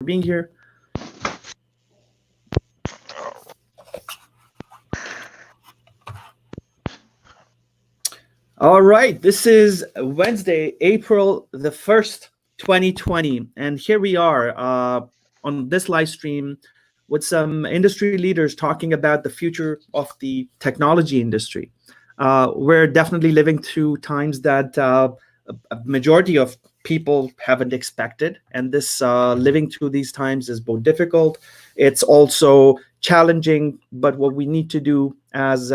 being here. All right, this is Wednesday, April the 1st, 2020. And here we are on this live stream with some industry leaders talking about the future of the technology industry. We're definitely living through times that a majority of people haven't expected. And this living through these times is both difficult, it's also challenging. But what we need to do as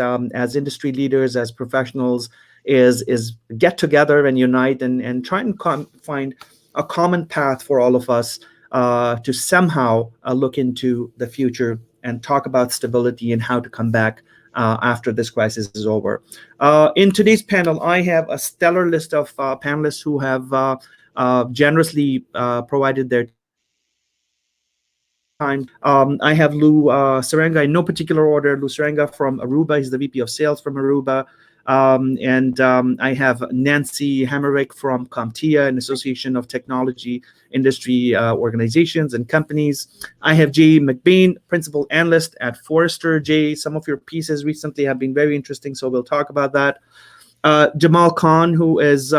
industry leaders, as professionals, is get together and unite and try and find a common path for all of us to somehow look into the future and talk about stability and how to come back after this crisis is over. In today's panel, I have a stellar list of panelists who have generously provided their time. I have Lou Serenga in no particular order. Lou Serenga from Aruba. He's the VP of Sales from Aruba. And I have Nancy Hammerich from CompTIA, an association of technology industry organizations and companies. I have Jay McBain, principal analyst at Forrester. Jay, some of your pieces recently have been very interesting, so we'll talk about that. Jamal Khan, who is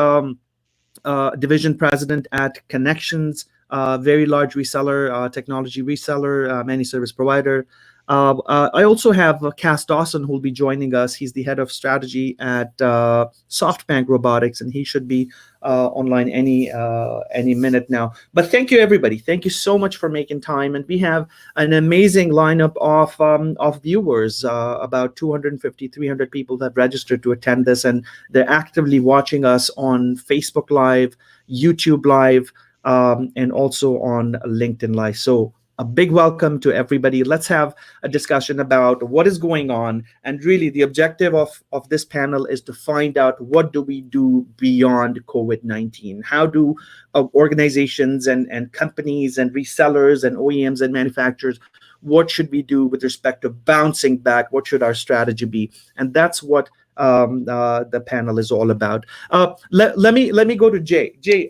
division president at Connections, very large reseller, technology reseller, managed service provider. I also have Cass Dawson, who will be joining us. He's the head of strategy at SoftBank Robotics, and he should be online any minute now. But thank you, everybody. Thank you so much for making time. And we have an amazing lineup of viewers. About 250, 300 people have registered to attend this, and they're actively watching us on Facebook Live, YouTube Live, and also on LinkedIn Live. So a big welcome to everybody. Let's have a discussion about what is going on. And really the objective of this panel is to find out, what do we do beyond COVID-19? How do organizations and companies and resellers and OEMs and manufacturers, what should we do with respect to bouncing back? What should our strategy be? And that's what the panel is all about. Let me go to Jay. Jay,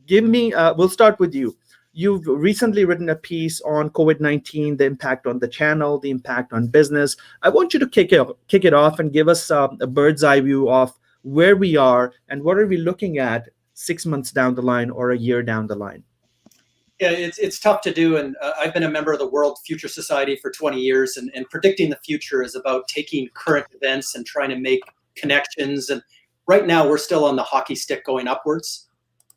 give me, we'll start with you. You've recently written a piece on COVID-19, the impact on the channel, the impact on business. I want you to kick it off and give us a bird's eye view of where we are and what are we looking at 6 months down the line or a year down the line. Yeah, it's tough to do. And I've been a member of the World Future Society for 20 years. And predicting the future is about taking current events and trying to make connections. And right now, we're still on the hockey stick going upwards.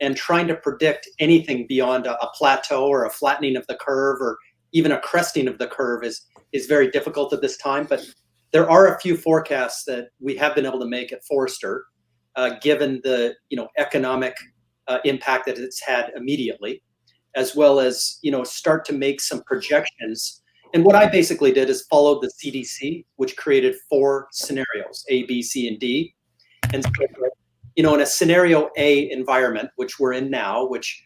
And trying to predict anything beyond a plateau or a flattening of the curve or even a cresting of the curve is very difficult at this time. But there are a few forecasts that we have been able to make at Forrester, given the economic impact that it's had immediately, as well as start to make some projections. And what I basically did is followed the CDC, which created 4 scenarios: A, B, C, and D. And so, in a scenario A environment, which we're in now, which,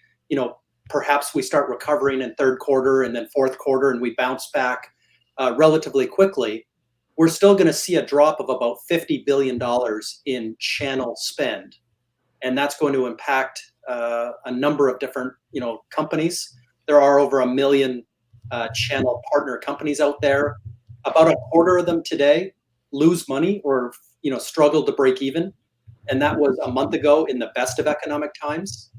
perhaps we start recovering in third quarter and then fourth quarter and we bounce back relatively quickly, we're still going to see a drop of about $50 billion in channel spend. And that's going to impact a number of different, companies. There are over 1 million channel partner companies out there. About a quarter of them today lose money or, struggle to break even. And that was a month ago in the best of economic times.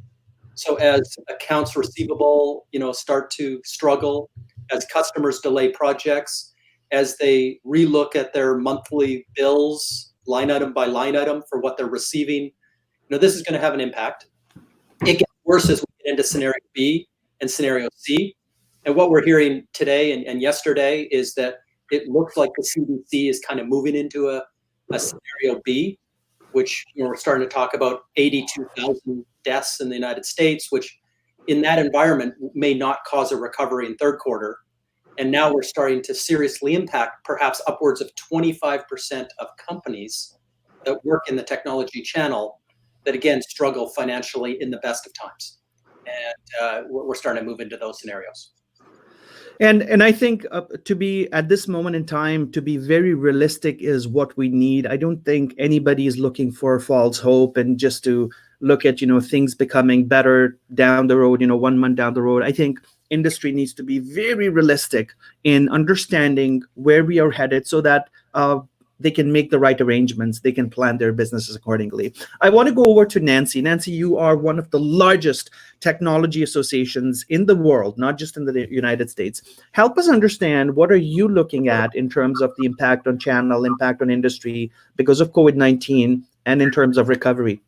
So as accounts receivable, start to struggle, as customers delay projects, as they relook at their monthly bills, line item by line item for what they're receiving, this is going to have an impact. It gets worse as we get into scenario B and scenario C. And what we're hearing today and yesterday is that it looks like the CDC is kind of moving into a scenario B, which we're starting to talk about 82,000 deaths in the United States, which in that environment may not cause a recovery in third quarter. And now we're starting to seriously impact perhaps upwards of 25% of companies that work in the technology channel that, again, struggle financially in the best of times. And we're starting to move into those scenarios. And I think to be at this moment in time, to be very realistic is what we need. I don't think anybody is looking for false hope and just to look at, things becoming better down the road, 1 month down the road. I think industry needs to be very realistic in understanding where we are headed so that they can make the right arrangements. They can plan their businesses accordingly. I want to go over to Nancy. Nancy, you are one of the largest technology associations in the world, not just in the United States. Help us understand, what are you looking at in terms of the impact on channel, impact on industry because of COVID-19, and in terms of recovery?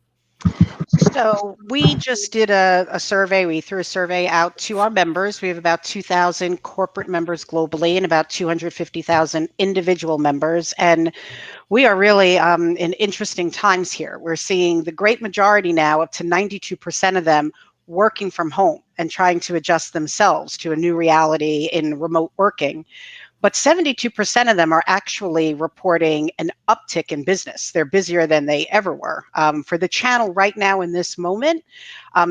So we just did a survey. We threw a survey out to our members. We have about 2,000 corporate members globally and about 250,000 individual members. And we are really in interesting times here. We're seeing the great majority now, up to 92% of them, working from home and trying to adjust themselves to a new reality in remote working. But 72% of them are actually reporting an uptick in business. They're busier than they ever were. For the channel right now in this moment,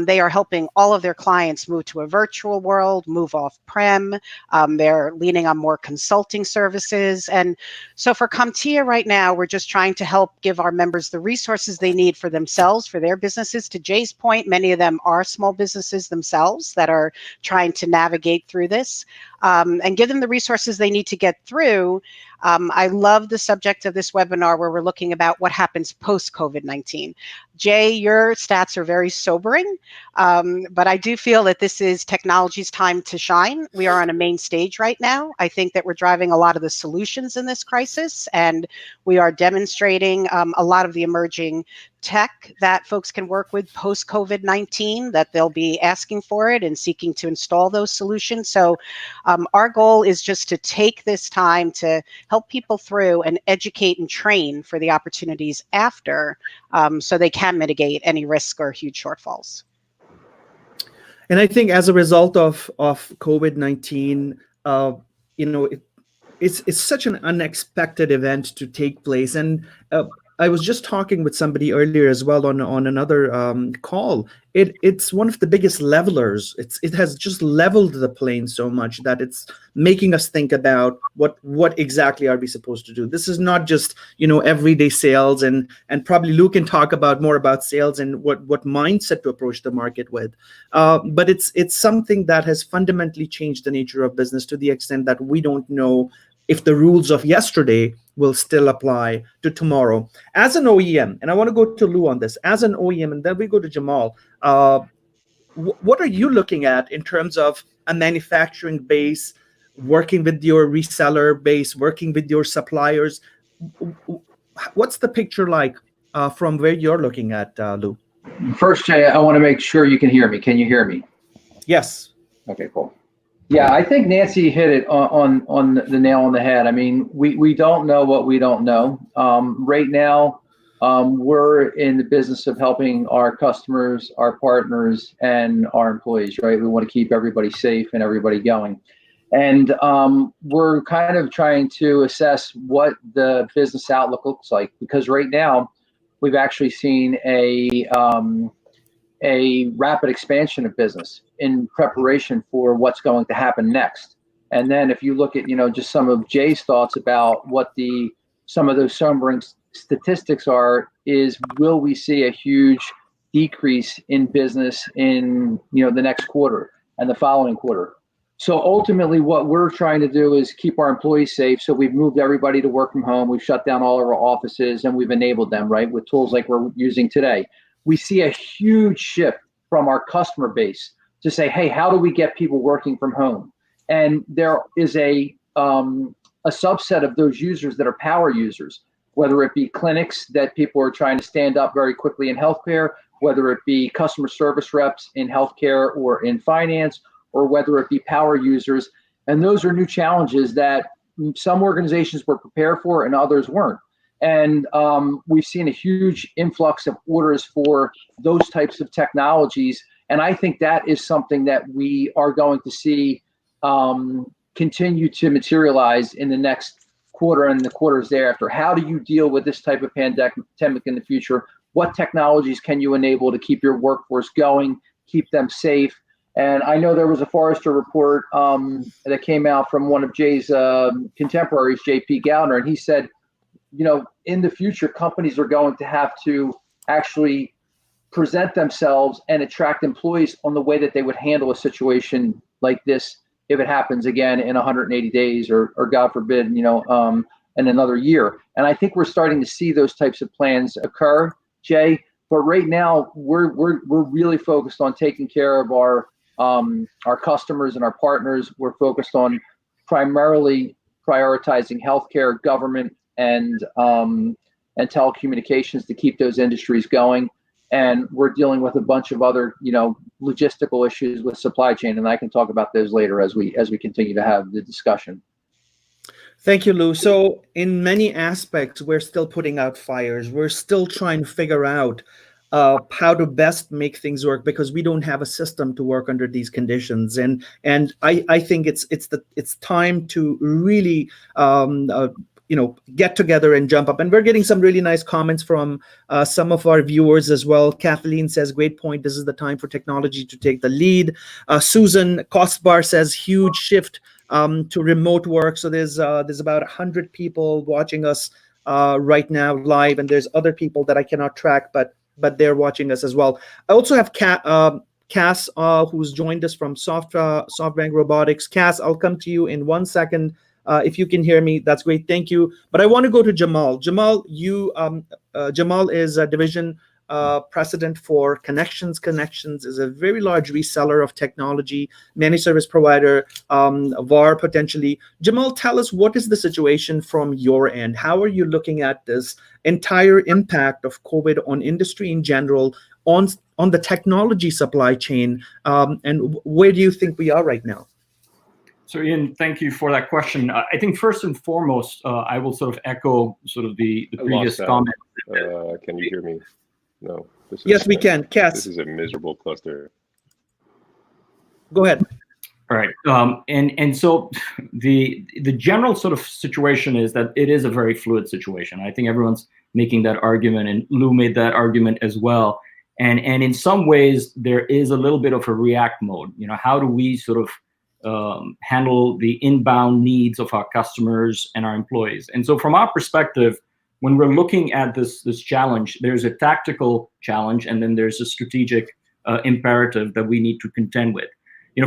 they are helping all of their clients move to a virtual world, move off-prem. They're leaning on more consulting services. And so for CompTIA right now, we're just trying to help give our members the resources they need for themselves, for their businesses. To Jay's point, many of them are small businesses themselves that are trying to navigate through this. And give them the resources they need to get through. I love the subject of this webinar where we're looking about what happens post-COVID-19. Jay, your stats are very sobering, but I do feel that this is technology's time to shine. We are on a main stage right now. I think that we're driving a lot of the solutions in this crisis, and we are demonstrating a lot of the emerging tech that folks can work with post-COVID-19, that they'll be asking for it and seeking to install those solutions. So our goal is just to take this time to help people through and educate and train for the opportunities after, so they can mitigate any risk or huge shortfalls. And I think as a result of COVID-19, it's such an unexpected event to take place. And I was just talking with somebody earlier as well on another call. It's one of the biggest levelers. It has just leveled the plane so much that it's making us think about what exactly are we supposed to do. This is not just everyday sales, and probably Lou can talk more about sales and what mindset to approach the market with. But it's something that has fundamentally changed the nature of business to the extent that we don't know if the rules of yesterday will still apply to tomorrow. As an OEM, and I want to go to Lou on this, as an OEM, and then we go to Jamal, what are you looking at in terms of a manufacturing base, working with your reseller base, working with your suppliers? What's the picture like from where you're looking at, Lou? First, Jay, I want to make sure you can hear me. Can you hear me? Yes. Okay, cool. Yeah, I think Nancy hit it on the nail on the head. I mean, we don't know what we don't know. Right now, we're in the business of helping our customers, our partners, and our employees, right? We want to keep everybody safe and everybody going. And we're kind of trying to assess what the business outlook looks like, because right now, we've actually seen a rapid expansion of business in preparation for what's going to happen next. And then if you look at, just some of Jay's thoughts about what some of those sobering statistics are, is will we see a huge decrease in business in, the next quarter and the following quarter? So ultimately what we're trying to do is keep our employees safe. So we've moved everybody to work from home. We've shut down all of our offices and we've enabled them, right, with tools like we're using today. We see a huge shift from our customer base to say, hey, how do we get people working from home? And there is a subset of those users that are power users, whether it be clinics that people are trying to stand up very quickly in healthcare, whether it be customer service reps in healthcare or in finance, or whether it be power users. And those are new challenges that some organizations were prepared for and others weren't. And we've seen a huge influx of orders for those types of technologies. And I think that is something that we are going to see continue to materialize in the next quarter and the quarters thereafter. How do you deal with this type of pandemic in the future? What technologies can you enable to keep your workforce going, keep them safe? And I know there was a Forrester report that came out from one of Jay's contemporaries, JP Gallner, and he said, in the future, companies are going to have to actually present themselves and attract employees on the way that they would handle a situation like this if it happens again in 180 days or God forbid, in another year. And I think we're starting to see those types of plans occur, Jay. But right now, we're really focused on taking care of our customers and our partners. We're focused on primarily prioritizing healthcare, government, and telecommunications to keep those industries going. And we're dealing with a bunch of other, logistical issues with supply chain, and I can talk about those later as we continue to have the discussion. Thank you, Lou. So in many aspects, we're still putting out fires. We're still trying to figure out how to best make things work, because we don't have a system to work under these conditions. And I think it's time to really get together and jump up. And we're getting some really nice comments from some of our viewers as well. Kathleen says, great point. This is the time for technology to take the lead. Susan Kostbar says, huge shift to remote work. So there's about 100 people watching us right now live, and there's other people that I cannot track, but they're watching us as well. I also have Cass, who's joined us from SoftBank Robotics. Cass, I'll come to you in 1 second. If you can hear me, that's great. Thank you. But I want to go to Jamal. Jamal, Jamal is a division president for Connections. Connections is a very large reseller of technology, managed service provider, VAR potentially. Jamal, tell us, what is the situation from your end? How are you looking at this entire impact of COVID on industry in general, on the technology supply chain, and where do you think we are right now? So Ian, thank you for that question. I think first and foremost, I will sort of echo sort of the previous comment. Can you hear me? No. Yes, we can. Cass. This is a miserable cluster. Go ahead. All right. And so the general sort of situation is that it is a very fluid situation. I think everyone's making that argument, and Lou made that argument as well. And in some ways, there is a little bit of a react mode. How do we sort of handle the inbound needs of our customers and our employees? And so from our perspective, when we're looking at this challenge, there's a tactical challenge, and then there's a strategic imperative that we need to contend with.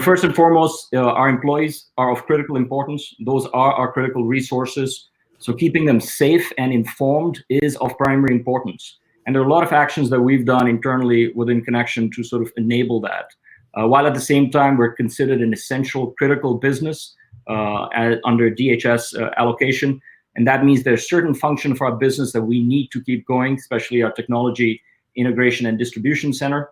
First and foremost, our employees are of critical importance. Those are our critical resources. So keeping them safe and informed is of primary importance. And there are a lot of actions that we've done internally within Connection to sort of enable that. While at the same time, we're considered an essential critical business under DHS allocation. And that means there's certain function for our business that we need to keep going, especially our technology integration and distribution center,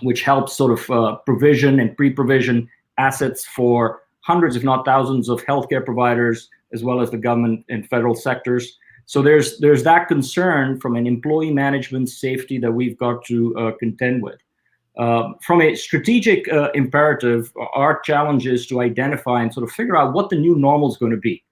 which helps sort of provision and pre-provision assets for hundreds, if not thousands, of healthcare providers, as well as the government and federal sectors. So there's that concern from an employee management safety that we've got to contend with. From a strategic imperative, our challenge is to identify and sort of figure out what the new normal is going to be,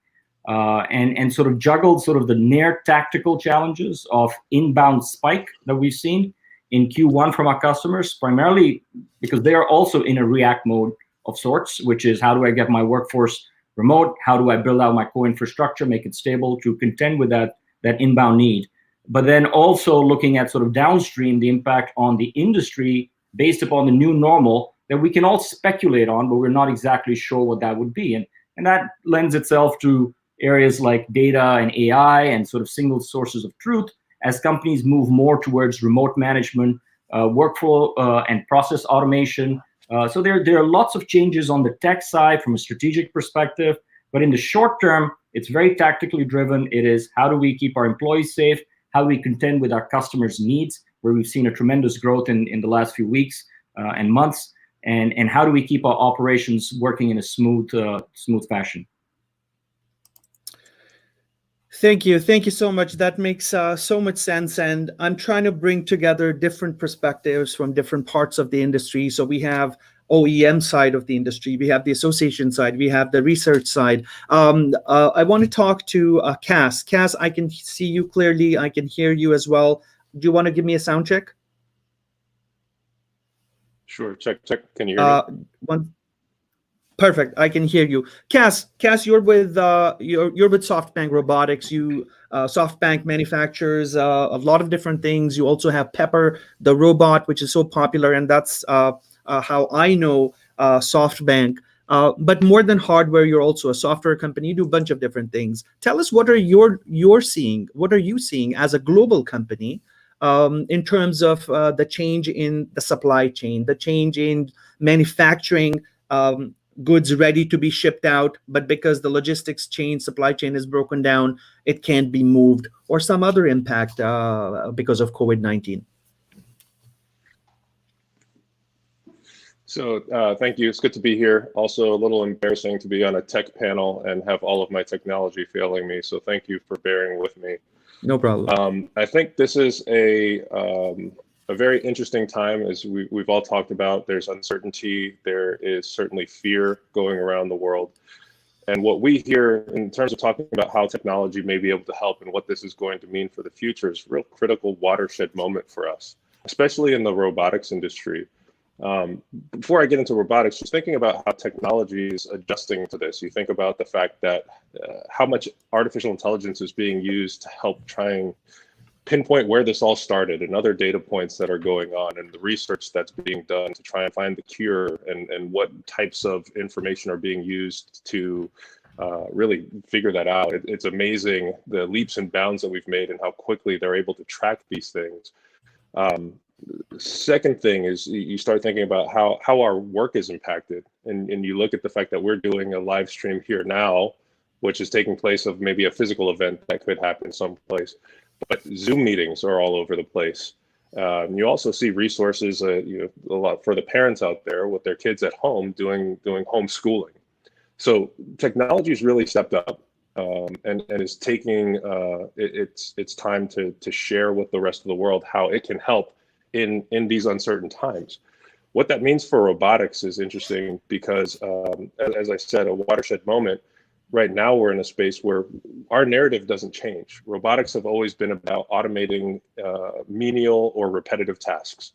and sort of juggle sort of the near tactical challenges of inbound spike that we've seen in Q1 from our customers, primarily because they are also in a react mode of sorts, which is, how do I get my workforce remote? How do I build out my core infrastructure, make it stable to contend with that inbound need? But then also looking at sort of downstream, the impact on the industry based upon the new normal that we can all speculate on, but we're not exactly sure what that would be. And that lends itself to areas like data and AI and sort of single sources of truth as companies move more towards remote management, workflow and process automation. So there are lots of changes on the tech side from a strategic perspective, but in the short term, it's very tactically driven. It is, how do we keep our employees safe? How do we contend with our customers' needs, where we've seen a tremendous growth in the last few weeks and months, and how do we keep our operations working in a smooth fashion? Thank you so much. That makes so much sense, and I'm trying to bring together different perspectives from different parts of the industry. So we have OEM side of the industry, we have the association side, we have the research side. I want to talk to Cass. Cass, I can see you clearly. I can hear you as well. Do you want to give me a sound check? Sure. Check. Can you hear me? Perfect. I can hear you. Cass, you're with SoftBank Robotics. SoftBank manufactures a lot of different things. You also have Pepper, the robot, which is so popular, and that's how I know SoftBank. But more than hardware, you're also a software company. You do a bunch of different things. Tell us what are you're seeing? What are you seeing as a global company in terms of the change in the supply chain, the change in manufacturing goods ready to be shipped out, but because the logistics chain, supply chain is broken down, it can't be moved, or some other impact because of COVID-19? So thank you. It's good to be here. Also a little embarrassing to be on a tech panel and have all of my technology failing me. So thank you for bearing with me. No problem. I think this is a very interesting time, as we've all talked about. There's uncertainty. There is certainly fear going around the world. And what we hear in terms of talking about how technology may be able to help and what this is going to mean for the future is a real critical watershed moment for us, especially in the robotics industry. Before I get into robotics, just thinking about how technology is adjusting to this. You think about the fact that how much artificial intelligence is being used to help try and pinpoint where this all started and other data points that are going on, and the research that's being done to try and find the cure, and what types of information are being used to really figure that out. It's amazing the leaps and bounds that we've made and how quickly they're able to track these things. Second thing is you start thinking about how our work is impacted, and you look at the fact that we're doing a live stream here now, which is taking place of maybe a physical event that could happen someplace, but Zoom meetings are all over the place. You also see resources, a lot for the parents out there with their kids at home doing homeschooling. So technology has really stepped up. And is taking its time to share with the rest of the world how it can help in these uncertain times. What that means for robotics is interesting because, as I said, a watershed moment. Right now, we're in a space where our narrative doesn't change. Robotics have always been about automating menial or repetitive tasks.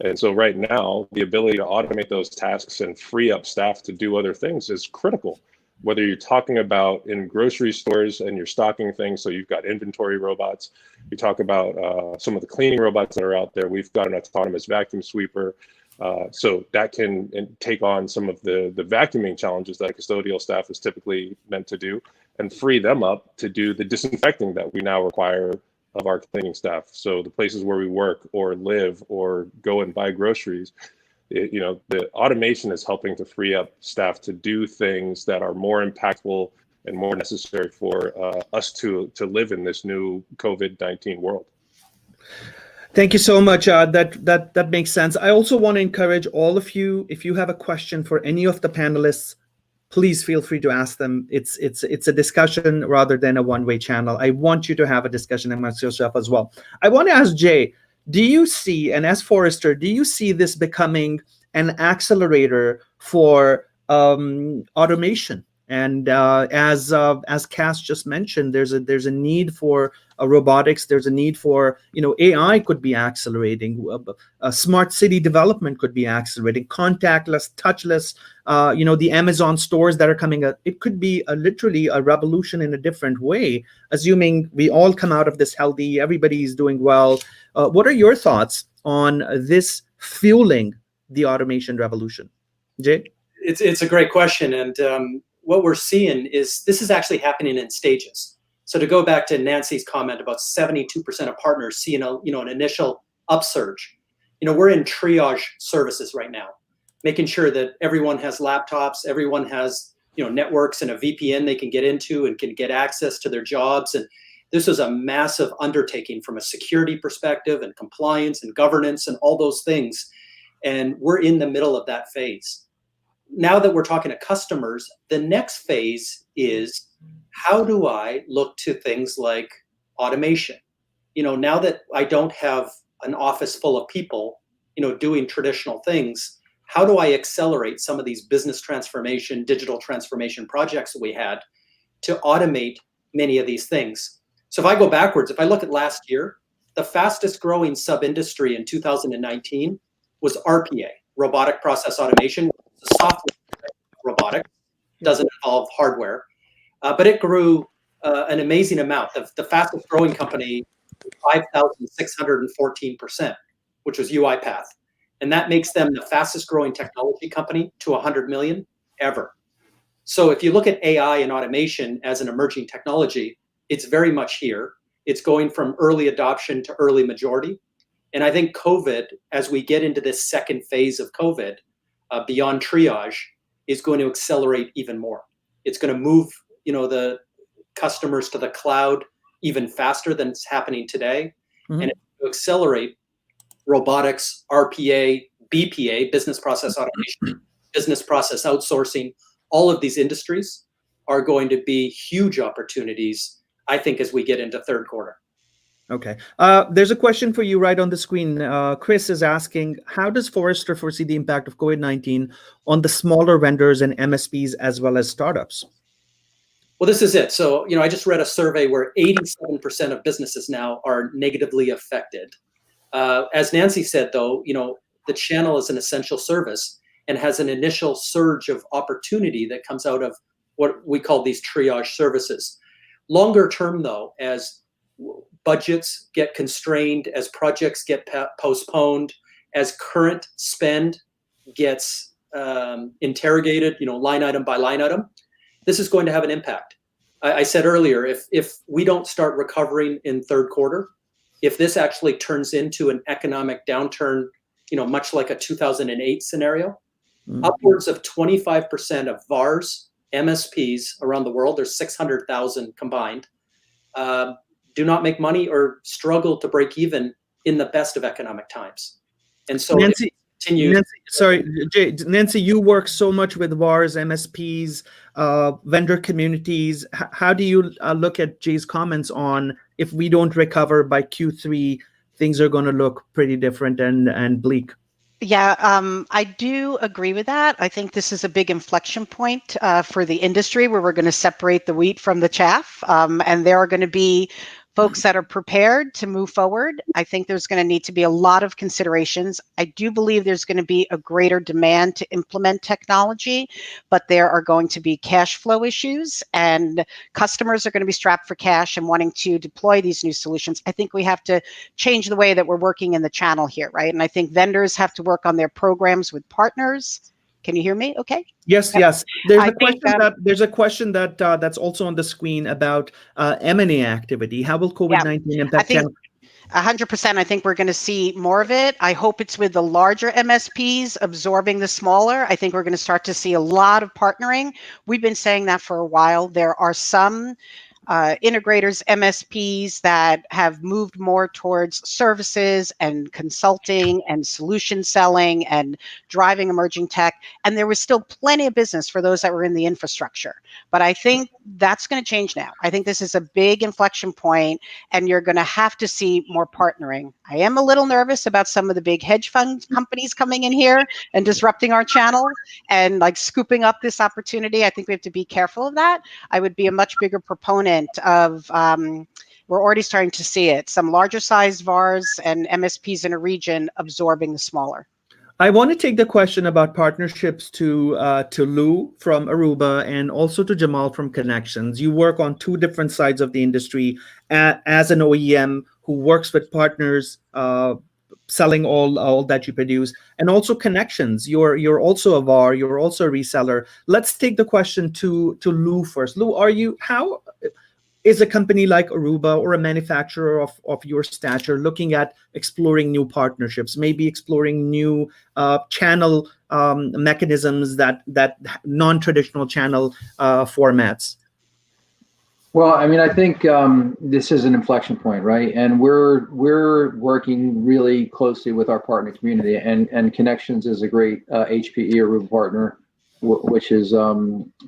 And so right now, the ability to automate those tasks and free up staff to do other things is critical. Whether you're talking about in grocery stores and you're stocking things, so you've got inventory robots, you talk about some of the cleaning robots that are out there. We've got an autonomous vacuum sweeper. So that can take on some of the vacuuming challenges that custodial staff is typically meant to do and free them up to do the disinfecting that we now require of our cleaning staff. So the places where we work or live or go and buy groceries, the automation is helping to free up staff to do things that are more impactful and more necessary for us to live in this new COVID-19 world. Thank you so much. That makes sense. I also want to encourage all of you, if you have a question for any of the panelists, please feel free to ask them. It's a discussion rather than a one-way channel. I want you to have a discussion amongst yourself as well. I want to ask Jay, do you see, and as Forrester, do you see this becoming an accelerator for automation? And as Cass just mentioned, there's a need for robotics. There's a need for, AI could be accelerating. Smart city development could be accelerating. Contactless, touchless. The Amazon stores that are coming up. It could be literally a revolution in a different way. Assuming we all come out of this healthy, everybody's doing well. What are your thoughts on this fueling the automation revolution, Jay? It's a great question, and what we're seeing is this is actually happening in stages. So to go back to Nancy's comment about 72% of partners seeing an initial upsurge, we're in triage services right now, making sure that everyone has laptops, everyone has networks and a VPN they can get into and can get access to their jobs. And this is a massive undertaking from a security perspective and compliance and governance and all those things. And we're in the middle of that phase. Now that we're talking to customers, the next phase is how do I look to things like automation? Now that I don't have an office full of people, doing traditional things, how do I accelerate some of these business transformation, digital transformation projects that we had to automate many of these things? So if I go backwards, if I look at last year, the fastest growing sub-industry in 2019 was RPA, robotic process automation. Software robotics doesn't involve hardware, but it grew an amazing amount. The fastest growing company, 5,614%, which was UiPath. And that makes them the fastest growing technology company to 100 million ever. So if you look at AI and automation as an emerging technology, it's very much here. It's going from early adoption to early majority. And I think COVID, as we get into this second phase of COVID, beyond triage, is going to accelerate even more. It's going to move, the customers to the cloud even faster than it's happening today. Mm-hmm. And it's going to accelerate robotics, RPA, BPA, business process automation, business process outsourcing. All of these industries are going to be huge opportunities, I think, as we get into third quarter. Okay. There's a question for you right on the screen. Chris is asking, how does Forrester foresee the impact of COVID-19 on the smaller vendors and MSPs as well as startups? Well, this is it. So, I just read a survey where 87% of businesses now are negatively affected. As Nancy said, though, the channel is an essential service and has an initial surge of opportunity that comes out of what we call these triage services. Longer term, though, as budgets get constrained, as projects get postponed, as current spend gets interrogated, line item by line item, this is going to have an impact. I said earlier, if we don't start recovering in third quarter, if this actually turns into an economic downturn, much like a 2008 scenario, upwards of 25% of VARs, MSPs around the world, there's 600,000 combined, do not make money or struggle to break even in the best of economic times. And so Nancy, Nancy, you work so much with VARs, MSPs, vendor communities. How do you look at Jay's comments on if we don't recover by Q3, things are going to look pretty different and bleak? Yeah, I do agree with that. I think this is a big inflection point for the industry where we're going to separate the wheat from the chaff. And there are going to be folks that are prepared to move forward. I think there's going to need to be a lot of considerations. I do believe there's going to be a greater demand to implement technology, but there are going to be cash flow issues and customers are going to be strapped for cash and wanting to deploy these new solutions. I think we have to change the way that we're working in the channel here, right? And I think vendors have to work on their programs with partners. Can you hear me? Okay. Yes, yes. There's a question that's also on the screen about M&A activity. How will COVID-19 impact? 100%. I think we're going to see more of it. I hope it's with the larger MSPs absorbing the smaller. I think we're going to start to see a lot of partnering. We've been saying that for a while. There are some integrators, MSPs that have moved more towards services and consulting and solution selling and driving emerging tech. And there was still plenty of business for those that were in the infrastructure. But I think that's going to change now. I think this is a big inflection point and you're going to have to see more partnering. I am a little nervous about some of the big hedge fund companies coming in here and disrupting our channel and like scooping up this opportunity. I think we have to be careful of that. I would be a much bigger proponent of, we're already starting to see it, some larger sized VARs and MSPs in a region absorbing the smaller. I want to take the question about partnerships to Lou from Aruba and also to Jamal from Connections. You work on two different sides of the industry as an OEM who works with partners, selling all that you produce, and also Connections. You're also a VAR, you're also a reseller. Let's take the question to Lou first. Lou, how is a company like Aruba or a manufacturer of your stature looking at exploring new partnerships, maybe exploring new channel mechanisms, that non-traditional channel formats? Well, I mean, I think this is an inflection point, right? And we're working really closely with our partner community, and Connections is a great HPE Aruba partner, which is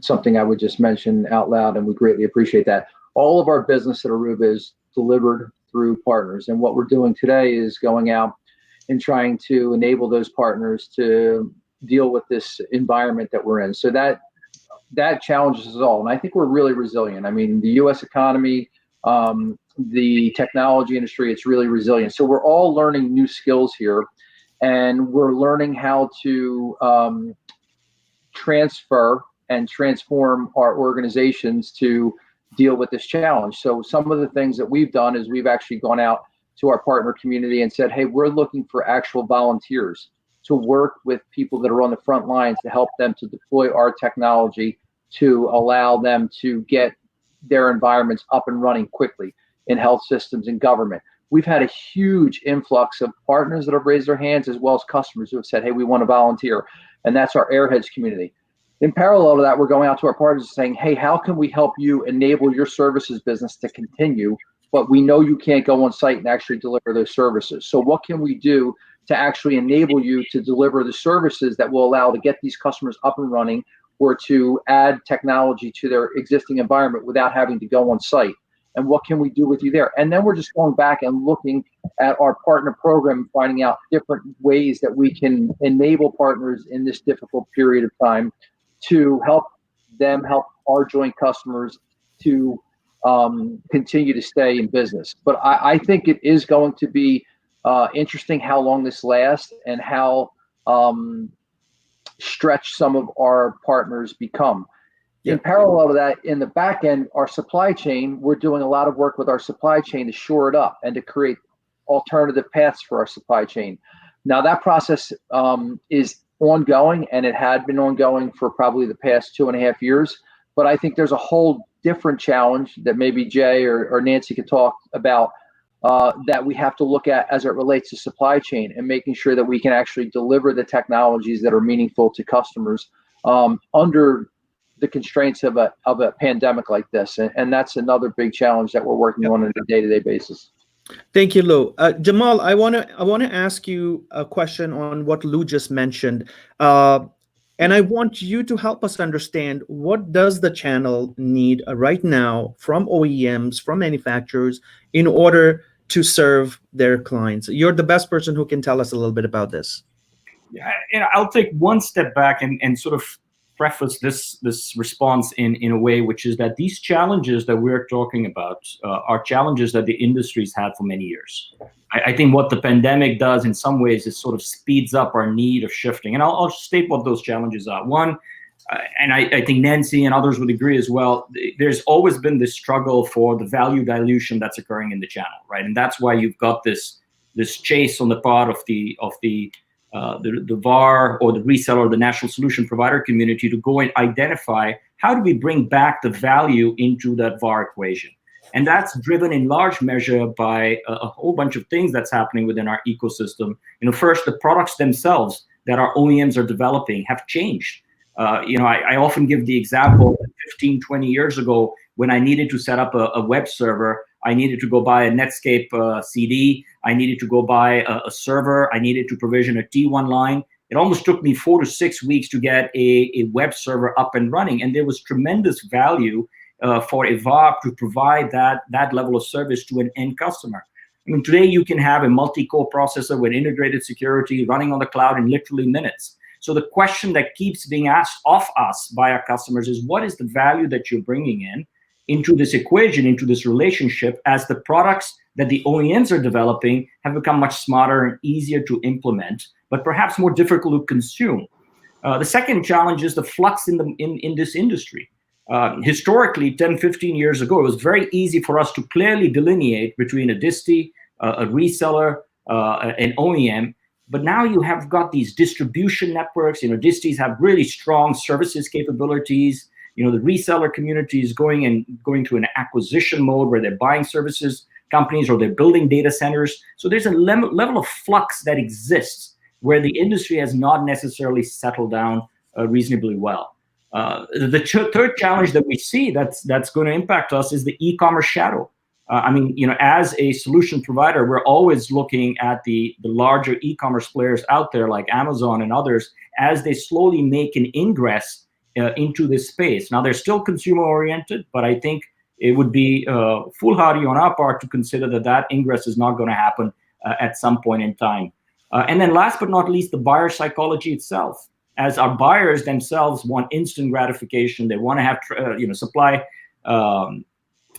something I would just mention out loud, and we greatly appreciate that. All of our business at Aruba is delivered through partners, and what we're doing today is going out and trying to enable those partners to deal with this environment that we're in. So that challenges us all, and I think we're really resilient. I mean, the U.S. economy, the technology industry, it's really resilient. So we're all learning new skills here, and we're learning how to transfer and transform our organizations to deal with this challenge. So some of the things that we've done is we've actually gone out to our partner community and said, hey, we're looking for actual volunteers to work with people that are on the front lines to help them to deploy our technology to allow them to get their environments up and running quickly in health systems and government. We've had a huge influx of partners that have raised their hands, as well as customers who have said, hey, we want to volunteer. And that's our Airheads community. In parallel to that, we're going out to our partners saying, hey, how can we help you enable your services business to continue? But we know you can't go on site and actually deliver those services. So what can we do to actually enable you to deliver the services that will allow to get these customers up and running, or to add technology to their existing environment without having to go on site? And what can we do with you there? And then we're just going back and looking at our partner program, finding out different ways that we can enable partners in this difficult period of time to help them help our joint customers to continue to stay in business. But I think it is going to be interesting how long this lasts and how stretched some of our partners become. In parallel to that, in the back end, our supply chain, we're doing a lot of work with our supply chain to shore it up and to create alternative paths for our supply chain. Now, that process is ongoing, and it had been ongoing for probably the past 2.5 years. But I think there's a whole different challenge that maybe Jay or Nancy could talk about that we have to look at as it relates to supply chain and making sure that we can actually deliver the technologies that are meaningful to customers under the constraints of a pandemic like this. And that's another big challenge that we're working on a day-to-day basis. Thank you, Lou. Jamal, I want to ask you a question on what Lou just mentioned. And I want you to help us understand, what does the channel need right now from OEMs, from manufacturers, in order to serve their clients? You're the best person who can tell us a little bit about this. Yeah, and I'll take one step back and sort of preface this response in a way, which is that these challenges that we're talking about are challenges that the industry's had for many years. I think what the pandemic does in some ways is sort of speeds up our need of shifting. And I'll state what those challenges are. One, and I think Nancy and others would agree as well, there's always been this struggle for the value dilution that's occurring in the channel, right? And that's why you've got this chase on the part of the VAR or the reseller, the national solution provider community, to go and identify how do we bring back the value into that VAR equation. And that's driven in large measure by a whole bunch of things that's happening within our ecosystem. First, the products themselves that our OEMs are developing have changed. I often give the example that 15, 20 years ago, when I needed to set up a web server, I needed to go buy a Netscape CD. I needed to go buy a server. I needed to provision a T1 line. It almost took me 4 to 6 weeks to get a web server up and running. And there was tremendous value for a VAR to provide that level of service to an end customer. I mean, today you can have a multi-core processor with integrated security running on the cloud in literally minutes. So the question that keeps being asked of us by our customers is, what is the value that you're bringing into this equation, into this relationship, as the products that the OEMs are developing have become much smarter and easier to implement, but perhaps more difficult to consume. The second challenge is the flux in this industry. Historically, 10, 15 years ago, it was very easy for us to clearly delineate between a disti, a reseller, an OEM. But now you have got these distribution networks. Distis have really strong services capabilities. The reseller community is going to an acquisition mode where they're buying services companies or they're building data centers. So there's a level of flux that exists where the industry has not necessarily settled down reasonably well. The third challenge that we see that's going to impact us is the e-commerce shadow. As a solution provider, we're always looking at the larger e-commerce players out there like Amazon and others as they slowly make an ingress into this space. Now, they're still consumer-oriented, but I think it would be foolhardy on our part to consider that ingress is not going to happen at some point in time. And then last but not least, the buyer psychology itself. As our buyers themselves want instant gratification, they want to have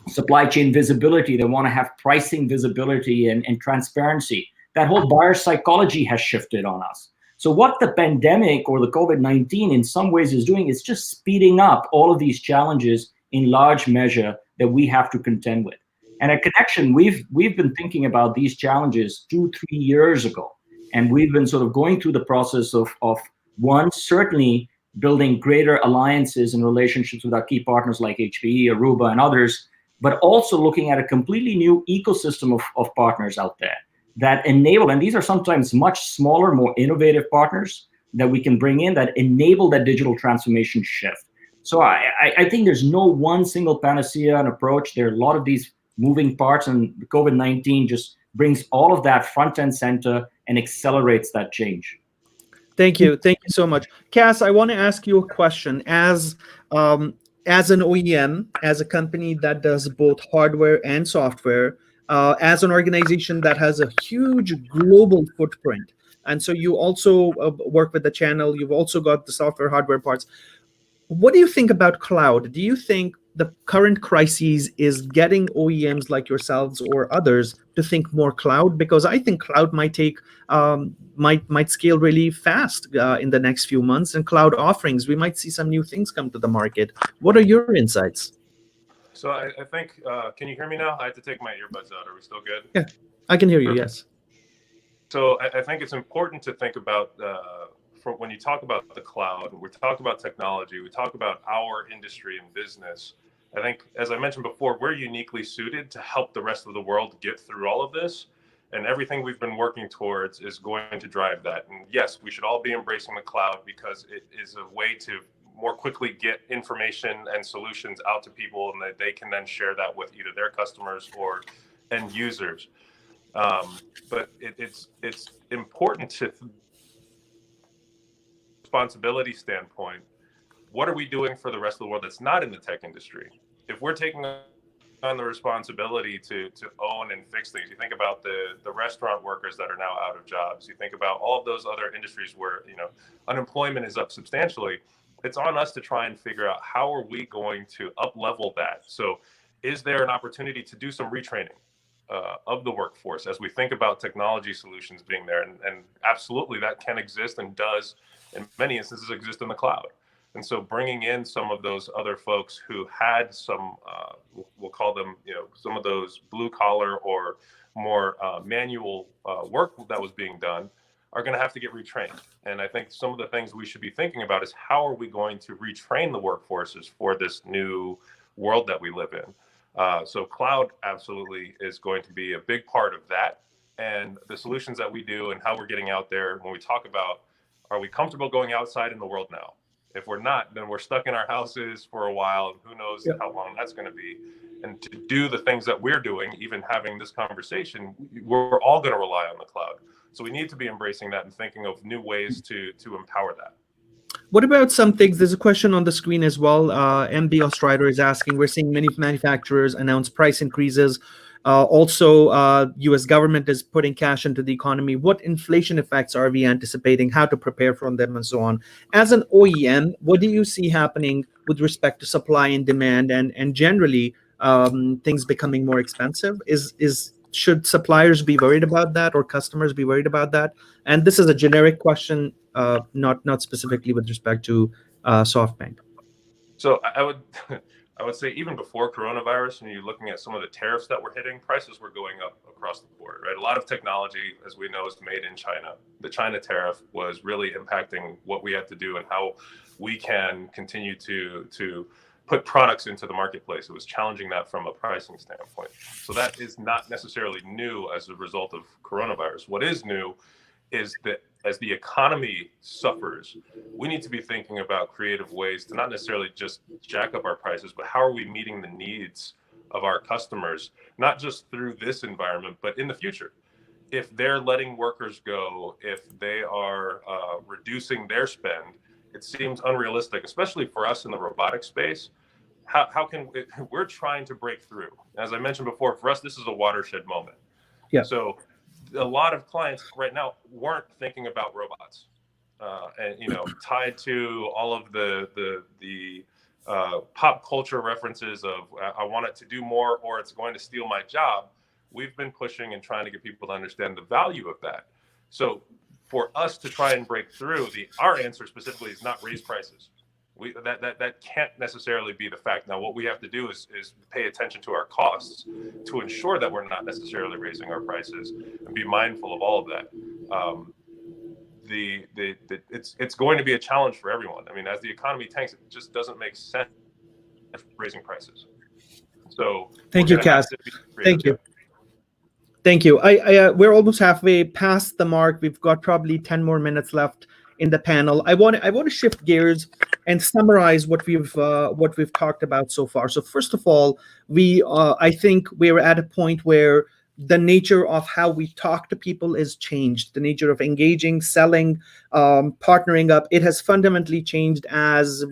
supply chain visibility, they want to have pricing visibility and transparency. That whole buyer psychology has shifted on us. So what the pandemic or the COVID-19 in some ways is doing is just speeding up all of these challenges in large measure that we have to contend with. And at Connection, we've been thinking about these challenges 2-3 years ago. And we've been sort of going through the process of one, certainly building greater alliances and relationships with our key partners like HPE, Aruba, and others, but also looking at a completely new ecosystem of partners out there that enable, and these are sometimes much smaller, more innovative partners that we can bring in that enable that digital transformation shift. So I think there's no one single panacea and approach. There are a lot of these moving parts, and COVID-19 just brings all of that front and center and accelerates that change. Thank you so much, Cass. I want to ask you a question. As an OEM, as a company that does both hardware and software, as an organization that has a huge global footprint, and so you also work with the channel. You've also got the software, hardware parts. What do you think about cloud? Do you think the current crisis is getting OEMs like yourselves or others to think more cloud? Because I think cloud might might scale really fast in the next few months, and cloud offerings, we might see some new things come to the market. What are your insights? So I think, can you hear me now? I had to take my earbuds out. Are we still good? Yeah, I can hear you. Yes. So I think it's important to think about when you talk about the cloud, we talk about technology, we talk about our industry and business. I think, as I mentioned before, we're uniquely suited to help the rest of the world get through all of this. And everything we've been working towards is going to drive that. And yes, we should all be embracing the cloud because it is a way to more quickly get information and solutions out to people, and that they can then share that with either their customers or end users. But it's important to responsibility standpoint. What are we doing for the rest of the world that's not in the tech industry? If we're taking on the responsibility to own and fix things, you think about the restaurant workers that are now out of jobs. You think about all of those other industries where unemployment is up substantially. It's on us to try and figure out how are we going to up level that. So, is there an opportunity to do some retraining of the workforce as we think about technology solutions being there? And absolutely, that can exist and does, in many instances, exist in the cloud. And so bringing in some of those other folks who had some, we'll call them, some of those blue collar or more manual work that was being done are going to have to get retrained. And I think some of the things we should be thinking about is how are we going to retrain the workforces for this new world that we live in? So cloud absolutely is going to be a big part of that. And the solutions that we do and how we're getting out there, when we talk about, are we comfortable going outside in the world now? If we're not, then we're stuck in our houses for a while, and who knows how long that's going to be. And to do the things that we're doing, even having this conversation, we're all going to rely on the cloud. So we need to be embracing that and thinking of new ways to empower that. What about some things? There's a question on the screen as well. MB Ostrider is asking, we're seeing many manufacturers announce price increases. Also, U.S. government is putting cash into the economy. What inflation effects are we anticipating? How to prepare from them, and so on? As an OEM, what do you see happening with respect to supply and demand, and generally things becoming more expensive? Should suppliers be worried about that, or customers be worried about that? And this is a generic question, not specifically with respect to SoftBank. So I would say even before coronavirus, and you're looking at some of the tariffs that were hitting, prices were going up across the board, right? A lot of technology, as we know, is made in China. The China tariff was really impacting what we had to do and how we can continue to put products into the marketplace. It was challenging that from a pricing standpoint. So that is not necessarily new as a result of coronavirus. What is new is that as the economy suffers, we need to be thinking about creative ways to not necessarily just jack up our prices, but how are we meeting the needs of our customers, not just through this environment, but in the future. If they're letting workers go, if they are reducing their spend, it seems unrealistic, especially for us in the robotic space. How can we're trying to break through? As I mentioned before, for us, this is a watershed moment. Yeah. So a lot of clients right now weren't thinking about robots, and tied to all of the pop culture references of I want it to do more or it's going to steal my job. We've been pushing and trying to get people to understand the value of that. So for us to try and break through, our answer specifically is not raise prices. That can't necessarily be the fact. Now, what we have to do is pay attention to our costs to ensure that we're not necessarily raising our prices and be mindful of all of that. it's going to be a challenge for everyone. I mean, as the economy tanks, it just doesn't make sense raising prices. So thank you, Cass. Thank you. Yeah. Thank you. We're almost halfway past the mark. We've got probably 10 more minutes left in the panel. I want to shift gears and summarize what we've talked about so far. So first of all, I think we're at a point where the nature of how we talk to people is changed. The nature of engaging, selling, partnering up, it has fundamentally changed as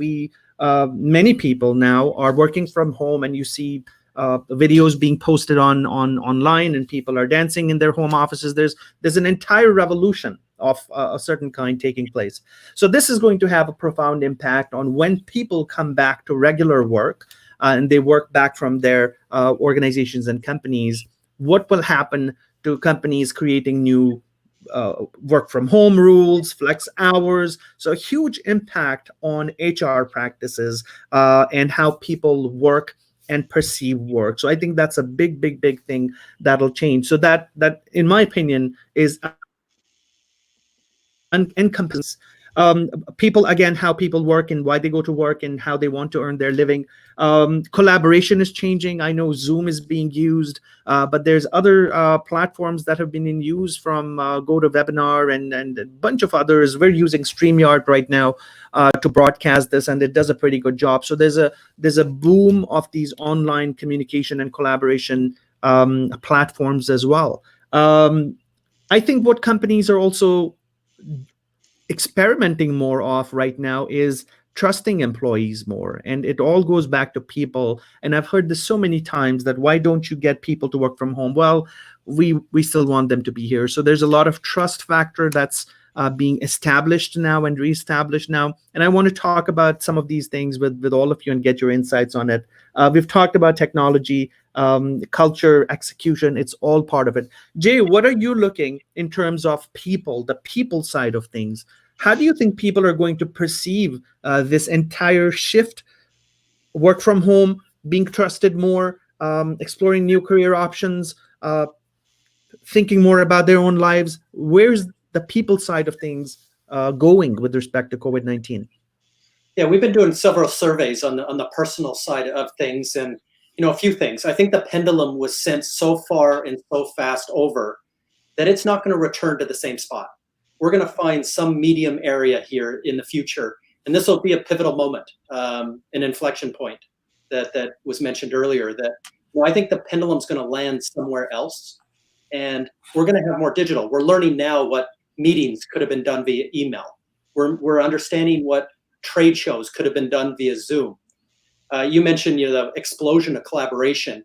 many people now are working from home, and you see videos being posted online, and people are dancing in their home offices. There's an entire revolution of a certain kind taking place. So this is going to have a profound impact on when people come back to regular work and they work back from their organizations and companies. What will happen to companies creating new work from home rules, flex hours? So a huge impact on HR practices and how people work and perceive work. So I think that's a big thing that'll change. So that in my opinion is encompasses people, again, how people work and why they go to work and how they want to earn their living. Collaboration is changing. I know Zoom is being used, but there's other platforms that have been in use, from GoToWebinar and a bunch of others. We're using StreamYard right now to broadcast this, and it does a pretty good job. So there's a boom of these online communication and collaboration platforms as well. I think what companies are also experimenting more of right now is trusting employees more, and it all goes back to people. And I've heard this so many times, that why don't you get people to work from home? Well, we still want them to be here. So there's a lot of trust factor that's being established now and reestablished now. And I want to talk about some of these things with all of you and get your insights on it. We've talked about technology, culture, execution. It's all part of it. Jay, what are you looking in terms of people, the people side of things? How do you think people are going to perceive this entire shift, work from home, being trusted more, exploring new career options, thinking more about their own lives? Where's the people side of things going with respect to COVID-19? Yeah, we've been doing several surveys on the personal side of things, and a few things. I think the pendulum was sent so far and so fast over that it's not going to return to the same spot. We're going to find some medium area here in the future, and this will be a pivotal moment, an inflection point that was mentioned earlier. That I think the pendulum's going to land somewhere else, and we're going to have more digital. We're learning now what meetings could have been done via email. We're understanding what trade shows could have been done via Zoom. You mentioned the explosion of collaboration.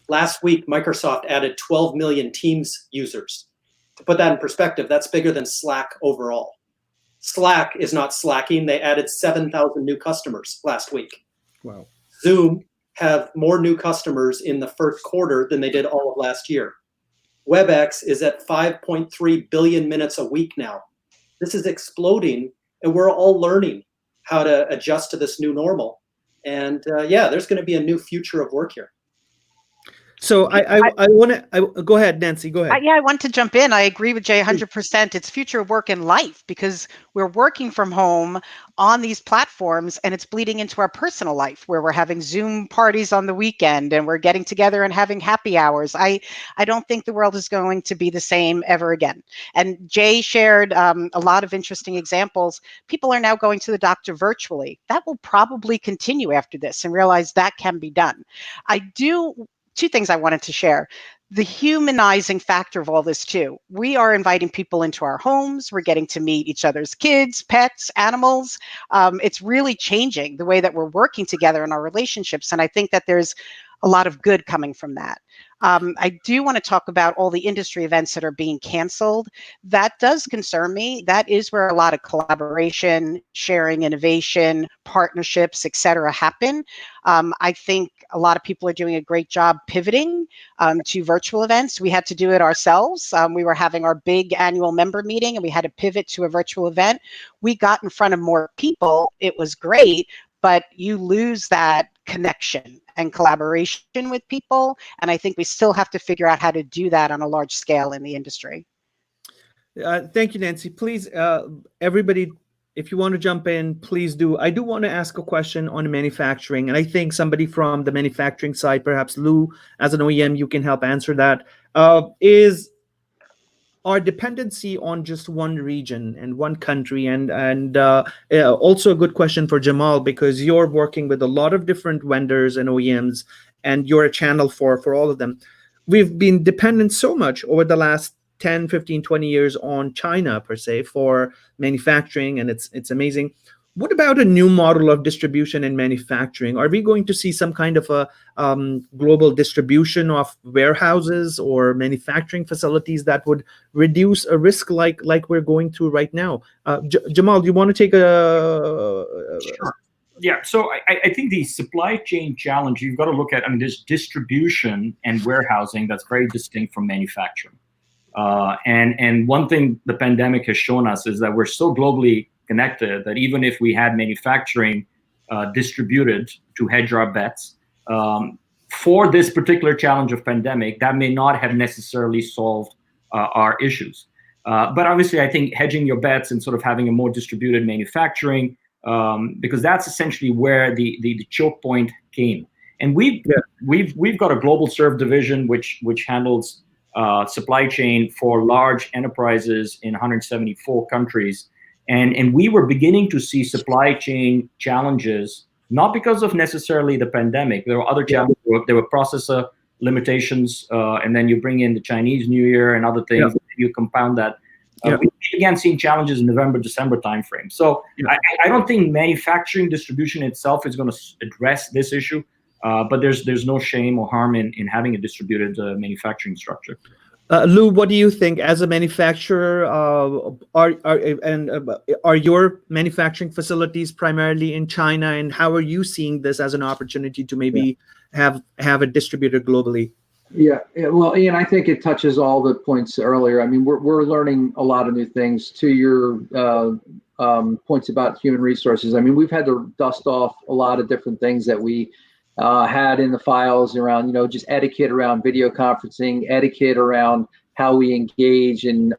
Last week, Microsoft added 12 million Teams users. To put that in perspective, that's bigger than Slack overall. Slack is not slacking. They added 7,000 new customers last week. Wow. Zoom have more new customers in the first quarter than they did all of last year. WebEx is at 5.3 billion minutes a week now. This is exploding, and we're all learning how to adjust to this new normal. And there's going to be a new future of work here. So I want to go ahead, Nancy. Go ahead. I want to jump in. I agree with Jay 100%. It's future of work and life, because we're working from home on these platforms, and it's bleeding into our personal life, where we're having Zoom parties on the weekend and we're getting together and having happy hours. I don't think the world is going to be the same ever again. And Jay shared a lot of interesting examples. People are now going to the doctor virtually. That will probably continue after this, and realize that can be done. Two things I wanted to share. The humanizing factor of all this too. We are inviting people into our homes. We're getting to meet each other's kids, pets, animals. It's really changing the way that we're working together in our relationships. And I think that there's a lot of good coming from that. I do want to talk about all the industry events that are being canceled. That does concern me. That is where a lot of collaboration, sharing, innovation, partnerships, et cetera, happen. I think a lot of people are doing a great job pivoting to virtual events. We had to do it ourselves. We were having our big annual member meeting, and we had to pivot to a virtual event. We got in front of more people. It was great, but you lose that connection and collaboration with people. And I think we still have to figure out how to do that on a large scale in the industry. Thank you, Nancy. Please, everybody, if you want to jump in, please do. I do want to ask a question on manufacturing, and I think somebody from the manufacturing side, perhaps Lou, as an OEM, you can help answer that. Is our dependency on just one region and one country, and also a good question for Jamal, because you're working with a lot of different vendors and OEMs, and you're a channel for all of them. We've been dependent so much over the last 10, 15, 20 years on China per se for manufacturing, and it's amazing. What about a new model of distribution and manufacturing? Are we going to see some kind of a global distribution of warehouses or manufacturing facilities that would reduce a risk like we're going through right now? Jamal, do you want to take a? Sure. Yeah, so I think the supply chain challenge, you've got to look at, I mean, there's distribution and warehousing that's very distinct from manufacturing. And one thing the pandemic has shown us is that we're so globally connected that even if we had manufacturing distributed to hedge our bets, for this particular challenge of pandemic, that may not have necessarily solved our issues. But obviously, I think hedging your bets and sort of having a more distributed manufacturing, because that's essentially where the choke point came. And we've got a global serve division which handles supply chain for large enterprises in 174 countries. And we were beginning to see supply chain challenges, not because of necessarily the pandemic. There were other challenges. There were processor limitations, and then you bring in the Chinese New Year and other things. You compound that. We began seeing challenges in November, December timeframe. So I don't think manufacturing distribution itself is going to address this issue, but there's no shame or harm in having a distributed manufacturing structure. Lou, what do you think as a manufacturer? Are your manufacturing facilities primarily in China, and how are you seeing this as an opportunity to maybe have it distributed globally? Yeah, well, Ian, I think it touches all the points earlier. I mean, we're learning a lot of new things. To your points about human resources, I mean, we've had to dust off a lot of different things that we had in the files around, just etiquette around video conferencing, etiquette around how we engage in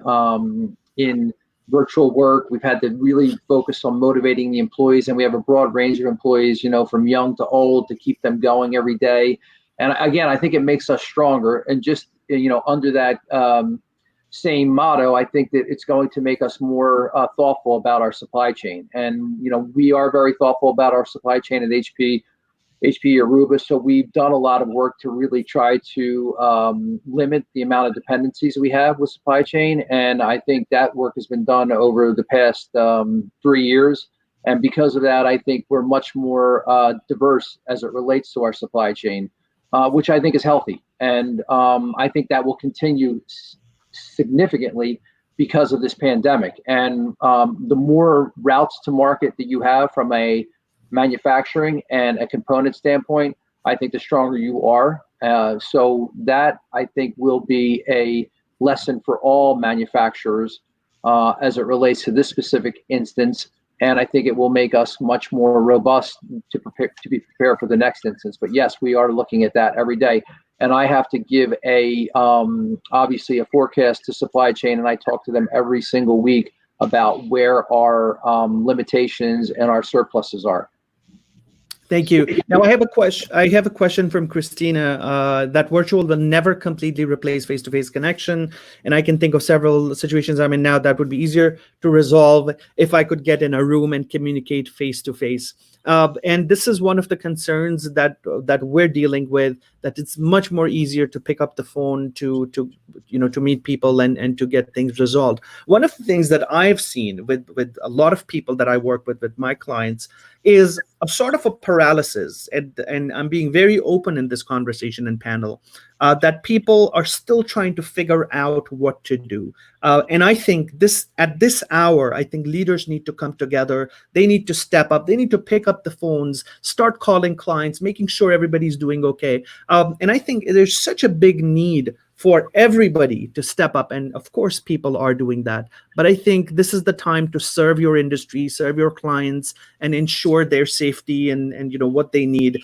virtual work. We've had to really focus on motivating the employees, and we have a broad range of employees, from young to old, to keep them going every day. And again, I think it makes us stronger. And just, under that same motto, I think that it's going to make us more thoughtful about our supply chain. And, we are very thoughtful about our supply chain at HP Aruba. So we've done a lot of work to really try to limit the amount of dependencies we have with supply chain. And I think that work has been done over the past 3 years. And because of that, I think we're much more diverse as it relates to our supply chain, which I think is healthy. And I think that will continue significantly because of this pandemic. And the more routes to market that you have from a manufacturing and a component standpoint, I think the stronger you are. So that, I think, will be a lesson for all manufacturers as it relates to this specific instance. And I think it will make us much more robust to be prepared for the next instance. But yes, we are looking at that every day. And I have to give obviously a forecast to supply chain, and I talk to them every single week about where our limitations and our surpluses are. Thank you. Now I have a question from Christina. That virtual will never completely replace face-to-face connection, and I can think of several situations I'm in now that would be easier to resolve if I could get in a room and communicate face-to-face. And this is one of the concerns that we're dealing with. That it's much more easier to pick up the phone to meet people and to get things resolved. One of the things that I've seen with a lot of people that I work with my clients is a sort of a paralysis, and I'm being very open in this conversation and panel, that people are still trying to figure out what to do. And I think at this hour, I think leaders need to come together. They need to step up. They need to pick up the phones, start calling clients, making sure everybody's doing okay. And I think there's such a big need for everybody to step up. And of course, people are doing that. But I think this is the time to serve your industry, serve your clients, and ensure their safety and what they need.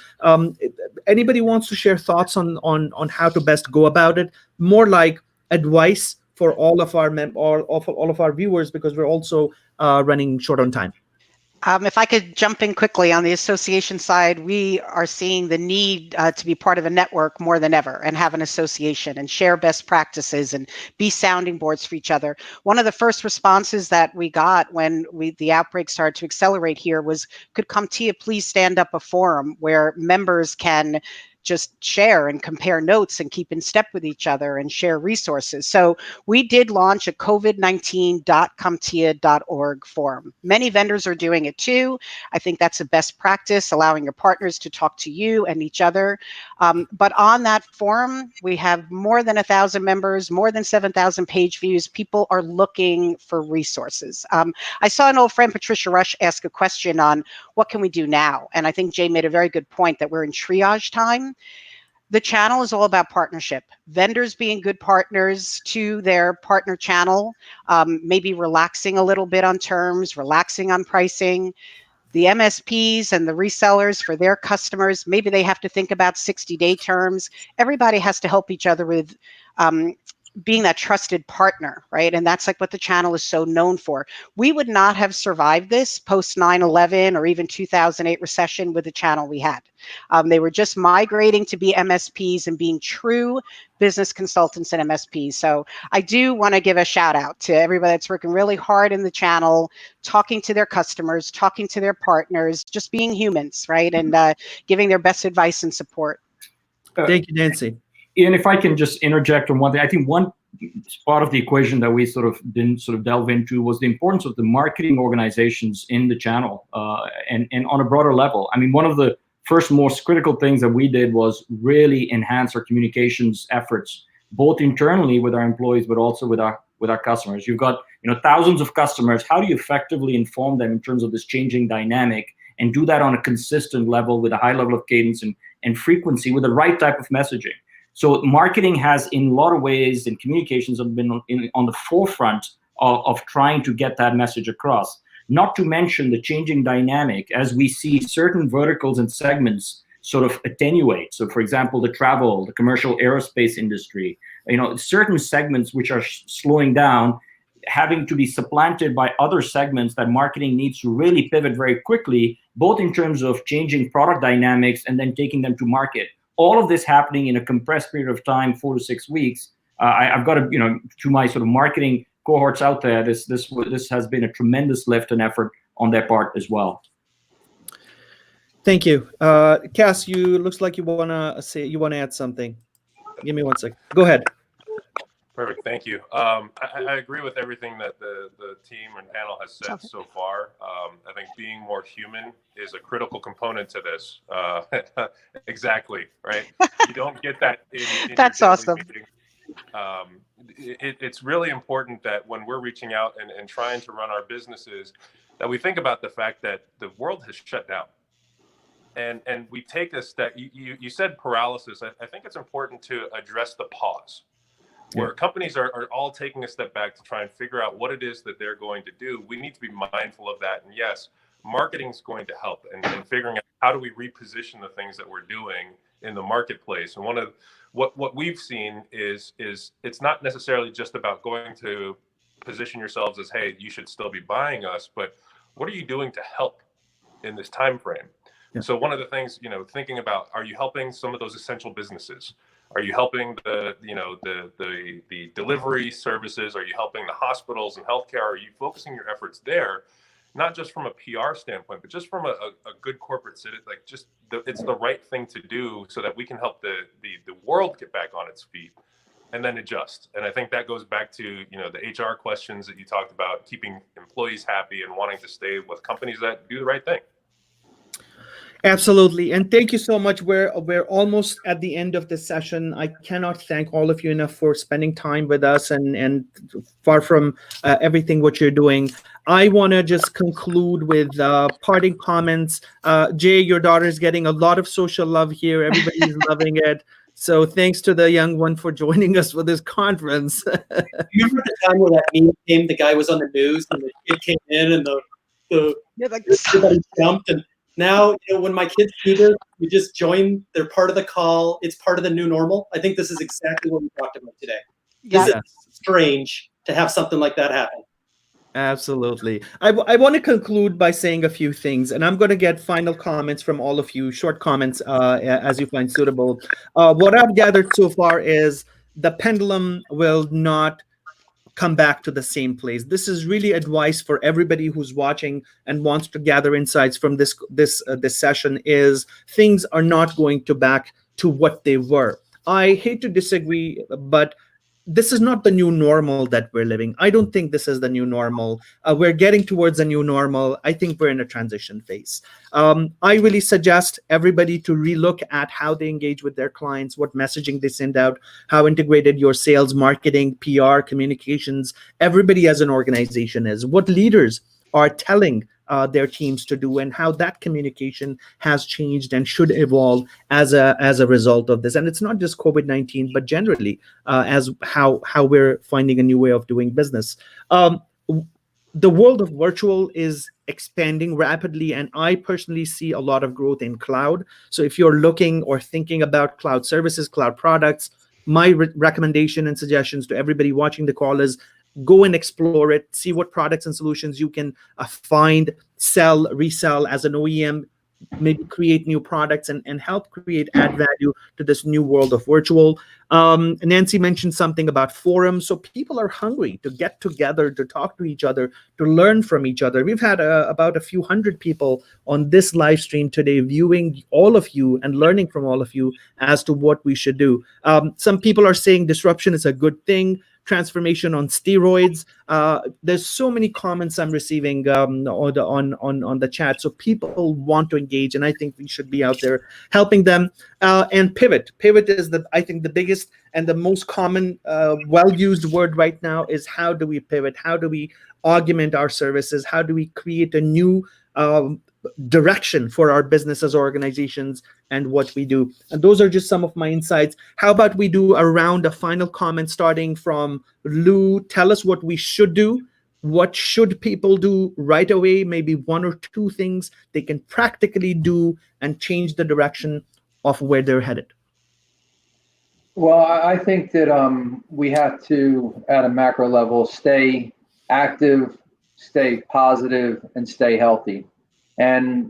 Anybody wants to share thoughts on how to best go about it? More like advice for all of our all of our viewers, because we're also running short on time. If I could jump in quickly on the association side, we are seeing the need to be part of a network more than ever and have an association and share best practices and be sounding boards for each other. One of the first responses that we got when the outbreak started to accelerate here was, could CompTIA please stand up a forum where members can just share and compare notes and keep in step with each other and share resources. So we did launch a COVID-19.CompTIA.org forum. Many vendors are doing it too. I think that's a best practice, allowing your partners to talk to you and each other. But on that forum, we have more than 1,000 members, more than 7,000 page views. People are looking for resources. I saw an old friend, Patricia Rush, ask a question on what can we do now? And I think Jay made a very good point that we're in triage time. The channel is all about partnership. Vendors being good partners to their partner channel, maybe relaxing a little bit on terms, relaxing on pricing. The MSPs and the resellers for their customers, maybe they have to think about 60-day terms. Everybody has to help each other with being that trusted partner, right? And that's like what the channel is so known for. We would not have survived this post 9/11 or even 2008 recession with the channel we had. They were just migrating to be MSPs and being true business consultants and MSPs. So I do want to give a shout out to everybody that's working really hard in the channel, talking to their customers, talking to their partners, just being humans, right? And giving their best advice and support. Thank you, Nancy. And if I can just interject on one thing, I think one part of the equation that we sort of didn't sort of delve into was the importance of the marketing organizations in the channel and on a broader level. I mean, one of the first most critical things that we did was really enhance our communications efforts, both internally with our employees, but also with our customers. You've got thousands of customers. How do you effectively inform them in terms of this changing dynamic and do that on a consistent level with a high level of cadence and frequency with the right type of messaging? So marketing has, in a lot of ways, and communications have been on the forefront of trying to get that message across. Not to mention the changing dynamic as we see certain verticals and segments sort of attenuate. So, for example, the travel, the commercial aerospace industry, certain segments which are slowing down, having to be supplanted by other segments that marketing needs to really pivot very quickly, both in terms of changing product dynamics and then taking them to market. All of this happening in a compressed period of time, 4 to 6 weeks. I've got to, to my sort of marketing cohorts out there, this has been a tremendous lift and effort on their part as well. Thank you, Cass. You looks like you wanna add something. Give me 1 second. Go ahead. Perfect. Thank you. I agree with everything that the team and panel has said so far. I think being more human is a critical component to this. Exactly, right? You don't get that in That's your daily awesome. meeting. It's really important that when we're reaching out and trying to run our businesses, that we think about the fact that the world has shut down. And we take a step. You said paralysis. I think it's important to address the pause. Where companies are all taking a step back to try and figure out what it is that they're going to do. We need to be mindful of that. And yes, marketing is going to help and figuring out how do we reposition the things that we're doing in the marketplace. And one of what we've seen is it's not necessarily just about going to position yourselves as, hey, you should still be buying us, but what are you doing to help in this time frame? Yeah. So one of the things, thinking about, are you helping some of those essential businesses? Are you helping the delivery services? Are you helping the hospitals and healthcare? Are you focusing your efforts there, not just from a PR standpoint, but just from a good corporate citizen? Like it's the right thing to do so that we can help the world get back on its feet and then adjust. And I think that goes back to the HR questions that you talked about, keeping employees happy and wanting to stay with companies that do the right thing. Absolutely. And thank you so much. We're almost at the end of this session. I cannot thank all of you enough for spending time with us and far from everything what you're doing. I want to just conclude with parting comments. Jay, your daughter is getting a lot of social love here. Everybody's loving it. So thanks to the young one for joining us for this conference. You remember the time where that meme came, the guy was on the news and the kid came in and everybody jumped. And now, when my kids do this, we just join. They're part of the call. It's part of the new normal. I think this is exactly what we talked about today. This Yeah. is strange to have something like that happen. Absolutely. I want to conclude by saying a few things, and I'm going to get final comments from all of you, short comments as you find suitable. What I've gathered so far is the pendulum will not come back to the same place. This is really advice for everybody who's watching and wants to gather insights from this session. Is things are not going to back to what they were. I hate to disagree, but this is not the new normal that we're living. I don't think this is the new normal. We're getting towards a new normal. I think we're in a transition phase. I really suggest everybody to relook at how they engage with their clients, what messaging they send out, how integrated your sales, marketing, PR, communications, everybody as an organization is, what leaders are telling their teams to do, and how that communication has changed and should evolve as a result of this. And it's not just COVID-19, but generally as how we're finding a new way of doing business. The world of virtual is expanding rapidly, and I personally see a lot of growth in cloud. So if you're looking or thinking about cloud services, cloud products, my recommendation and suggestions to everybody watching the call is go and explore it, see what products and solutions you can find, sell, resell as an OEM, maybe create new products and help create, add value to this new world of virtual. Nancy mentioned something about forums. So people are hungry to get together, to talk to each other, to learn from each other. We've had about a few hundred people on this live stream today viewing all of you and learning from all of you as to what we should do. Some people are saying disruption is a good thing, transformation on steroids. There's so many comments I'm receiving on the chat. So people want to engage, and I think we should be out there helping them. And pivot. Pivot is I think the biggest and the most common well-used word right now is how do we pivot? How do we augment our services? How do we create a new direction for our businesses, organizations, and what we do? And those are just some of my insights. How about we do a round of final comments starting from Lou? Tell us what we should do. What should people do right away? Maybe one or two things they can practically do and change the direction of where they're headed. Well, I think that we have to, at a macro level, stay active, stay positive, and stay healthy. And,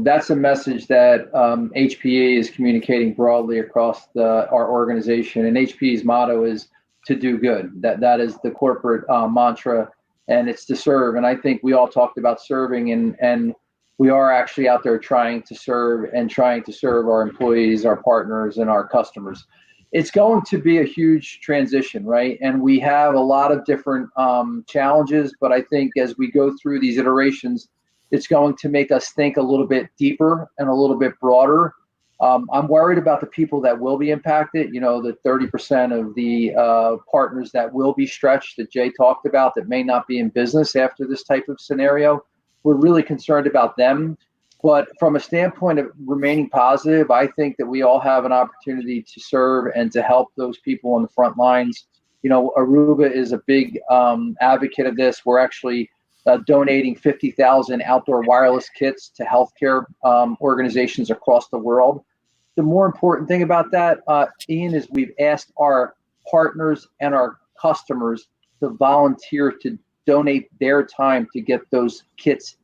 that's a message that HPE is communicating broadly across our organization. And HPE's motto is to do good. That is the corporate mantra, and it's to serve. And I think we all talked about serving, and we are actually out there trying to serve our employees, our partners, and our customers. It's going to be a huge transition, right? And we have a lot of different challenges, but I think as we go through these iterations, it's going to make us think a little bit deeper and a little bit broader. I'm worried about the people that will be impacted, the 30% of the partners that will be stretched that Jay talked about that may not be in business after this type of scenario. We're really concerned about them. But from a standpoint of remaining positive, I think that we all have an opportunity to serve and to help those people on the front lines. Aruba is a big advocate of this. We're actually donating 50,000 outdoor wireless kits to healthcare organizations across the world. The more important thing about that, Ian, is we've asked our partners and our customers to volunteer to donate their time to get those kits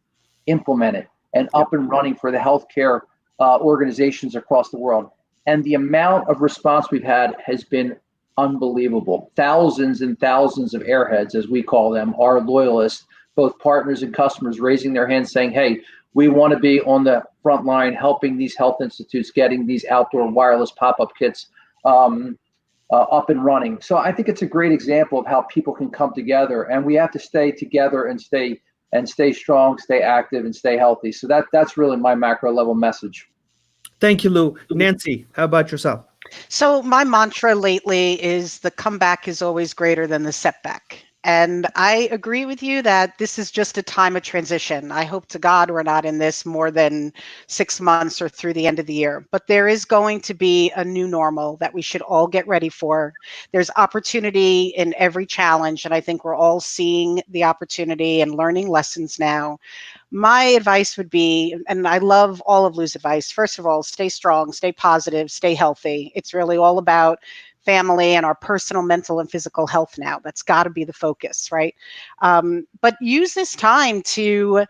implemented and up and running for the healthcare organizations across the world. And the amount of response we've had has been unbelievable. Thousands and thousands of airheads, as we call them, our loyalists, both partners and customers, raising their hands saying, hey, we want to be on the front line helping these health institutes, getting these outdoor wireless pop-up kits up and running. So I think it's a great example of how people can come together, and we have to stay together and stay strong, stay active, and stay healthy. So that's really my macro level message. Thank you, Lou. Nancy, how about yourself? So my mantra lately is the comeback is always greater than the setback. And I agree with you that this is just a time of transition. I hope to God we're not in this more than 6 months or through the end of the year. But there is going to be a new normal that we should all get ready for. There's opportunity in every challenge, and I think we're all seeing the opportunity and learning lessons now. my advice would be, and I love all of Lou's advice, first of all, stay strong, stay positive, stay healthy. It's really all about family and our personal, mental, and physical health now. That's got to be the focus, right? But use this time to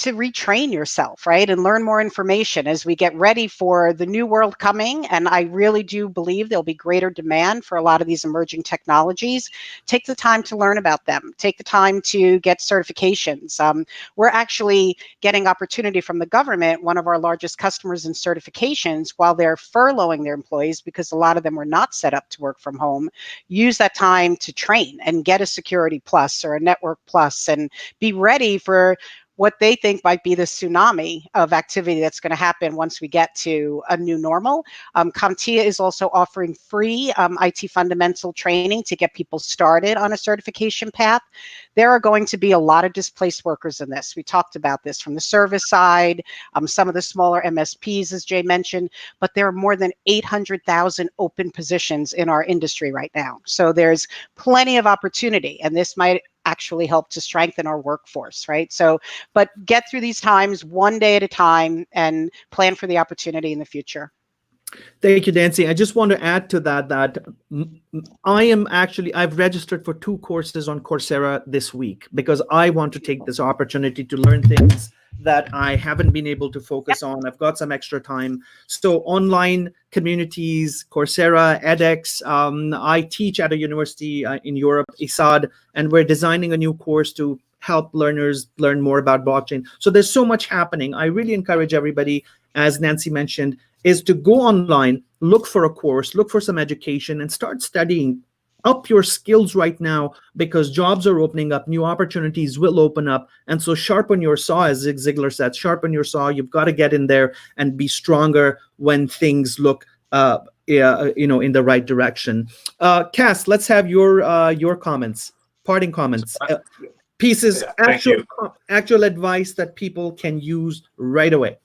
retrain yourself, right? And learn more information as we get ready for the new world coming. And I really do believe there'll be greater demand for a lot of these emerging technologies. Take the time to learn about them. Take the time to get certifications. We're actually getting opportunity from the government, one of our largest customers in certifications, while they're furloughing their employees because a lot of them were not set up to work from home. Use that time to train and get a Security Plus or a Network Plus and be ready for what they think might be the tsunami of activity that's going to happen once we get to a new normal. CompTIA is also offering free IT fundamental training to get people started on a certification path. There are going to be a lot of displaced workers in this. We talked about this from the service side, some of the smaller MSPs, as Jay mentioned, but there are more than 800,000 open positions in our industry right now. So there's plenty of opportunity, and this might actually help to strengthen our workforce, right? So, but get through these times one day at a time and plan for the opportunity in the future. Thank you, Nancy. I just want to add to that I've registered for 2 courses on Coursera this week because I want to take this opportunity to learn things that I haven't been able to focus on. I've got some extra time. So online communities, Coursera, edX. I teach at a university in Europe, ISAD, and we're designing a new course to help learners learn more about blockchain. So there's so much happening. I really encourage everybody, as Nancy mentioned, is to go online, look for a course, look for some education, and start studying. Up your skills right now because jobs are opening up, new opportunities will open up. And so sharpen your saw, as Zig Ziglar said, sharpen your saw. You've got to get in there and be stronger when things look in the right direction. Cass, let's have your comments, parting comments. Pieces, actual advice that people can use right away.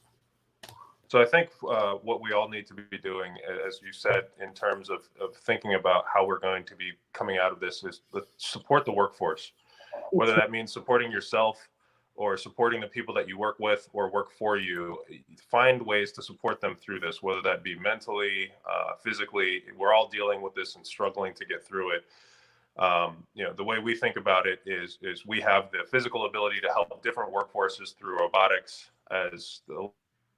So I think what we all need to be doing, as you said, in terms of thinking about how we're going to be coming out of this, is support the workforce, whether that means supporting yourself or supporting the people that you work with or work for you. Find ways to support them through this, whether that be mentally, physically. We're all dealing with this and struggling to get through it. The way we think about it is we have the physical ability to help different workforces through robotics, as a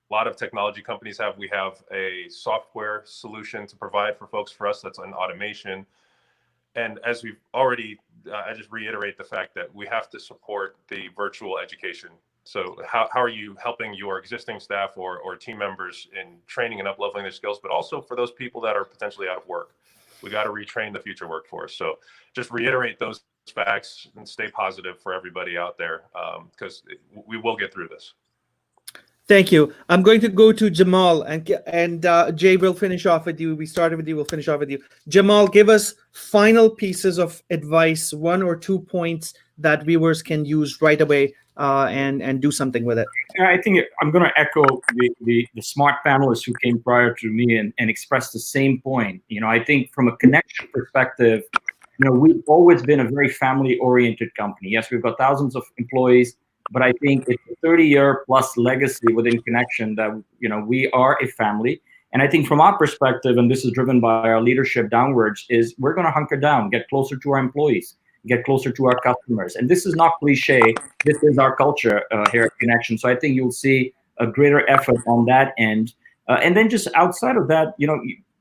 lot of technology companies have. We have a software solution to provide for folks. For us, that's an automation. And as we've already, I just reiterate the fact that we have to support the virtual education. So how are you helping your existing staff or team members in training and up-leveling their skills, but also for those people that are potentially out of work? We got to retrain the future workforce. So just reiterate those facts and stay positive for everybody out there, because we will get through this. Thank you. I'm going to go to Jamal, and Jay will finish off with you. We started with you. We'll finish off with you. Jamal, give us final pieces of advice, 1 or 2 points that viewers can use right away and do something with it. I think I'm going to echo the smart panelists who came prior to me and express the same point. I think from a connection perspective, we've always been a very family-oriented company. Yes, we've got thousands of employees, but I think it's a 30-year plus legacy within Connection that, we are a family. And I think from our perspective, and this is driven by our leadership downwards, is we're going to hunker down, get closer to our employees, get closer to our customers. And this is not cliche. This is our culture here at Connection. So I think you'll see a greater effort on that end. And then just outside of that,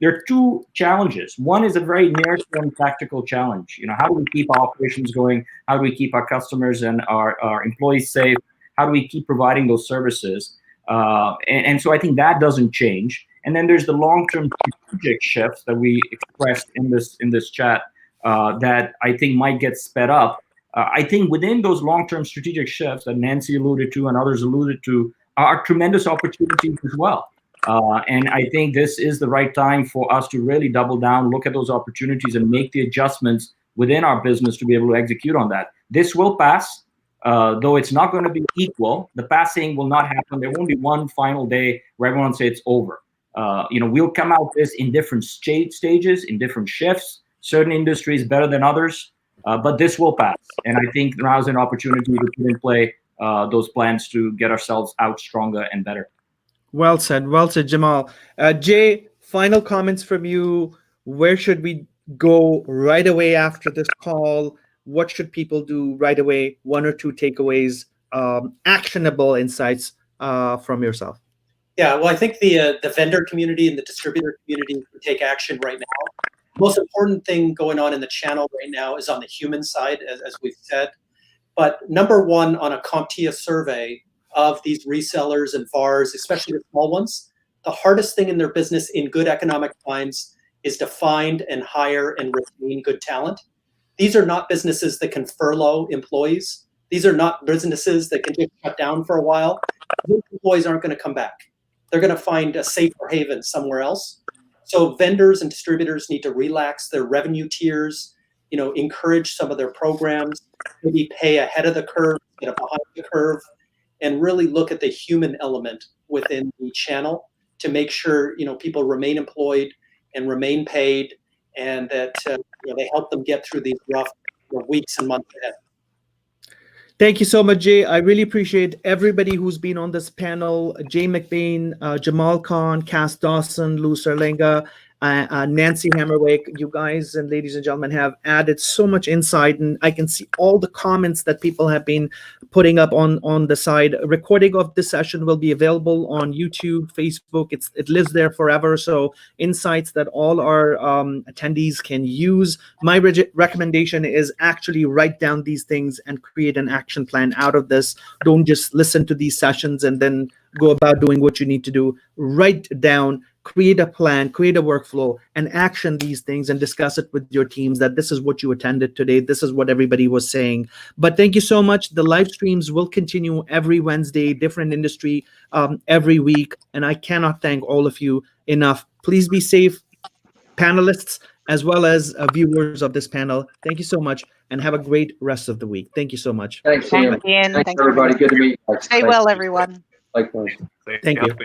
there are 2 challenges. One is a very near-term tactical challenge. How do we keep our operations going? How do we keep our customers and our employees safe? How do we keep providing those services? And so I think that doesn't change. And then there's the long-term strategic shifts that we expressed in this chat that I think might get sped up. I think within those long-term strategic shifts that Nancy alluded to and others alluded to are tremendous opportunities as well. And I think this is the right time for us to really double down, look at those opportunities, and make the adjustments within our business to be able to execute on that. This will pass, though it's not going to be equal. The passing will not happen. There won't be one final day where everyone says it's over. We'll come out this in different stages, in different shifts. Certain industries better than others, but this will pass. And I think now is an opportunity to put in play those plans to get ourselves out stronger and better. Well said, Jamal. Jay, final comments from you. Where should we go right away after this call? What should people do right away? One or two takeaways, actionable insights from yourself. Yeah, well, I think the vendor community and the distributor community can take action right now. The most important thing going on in the channel right now is on the human side, as we've said. But number one on a CompTIA survey of these resellers and VARs, especially the small ones, the hardest thing in their business in good economic times is to find and hire and retain good talent. These are not businesses that can furlough employees. These are not businesses that can just shut down for a while. These employees aren't going to come back. They're going to find a safer haven somewhere else. So vendors and distributors need to relax their revenue tiers, encourage some of their programs, maybe pay ahead of the curve, behind the curve, and really look at the human element within the channel to make sure people remain employed and remain paid, and that they help them get through these rough weeks and months ahead. Thank you so much, Jay. I really appreciate everybody who's been on this panel. Jay McBain, Jamal Khan, Cass Dawson, Lou Serlenga, Nancy Hammerwick. You guys and ladies and gentlemen have added so much insight, and I can see all the comments that people have been putting up on the side. A recording of this session will be available on YouTube, Facebook. It lives there forever. So insights that all our attendees can use. My recommendation is actually write down these things and create an action plan out of this. Don't just listen to these sessions and then go about doing what you need to do. Write down, create a plan, create a workflow, and action these things and discuss it with your teams that this is what you attended today. This is what everybody was saying. But thank you so much. The live streams will continue every Wednesday, different industry every week. And I cannot thank all of you enough. Please be safe, panelists, as well as viewers of this panel. Thank you so much and have a great rest of the week. Thank you so much. Thanks, Ian. Ian. Thanks, everybody. Good to meet you. Stay well, everyone. Likewise. Thank you.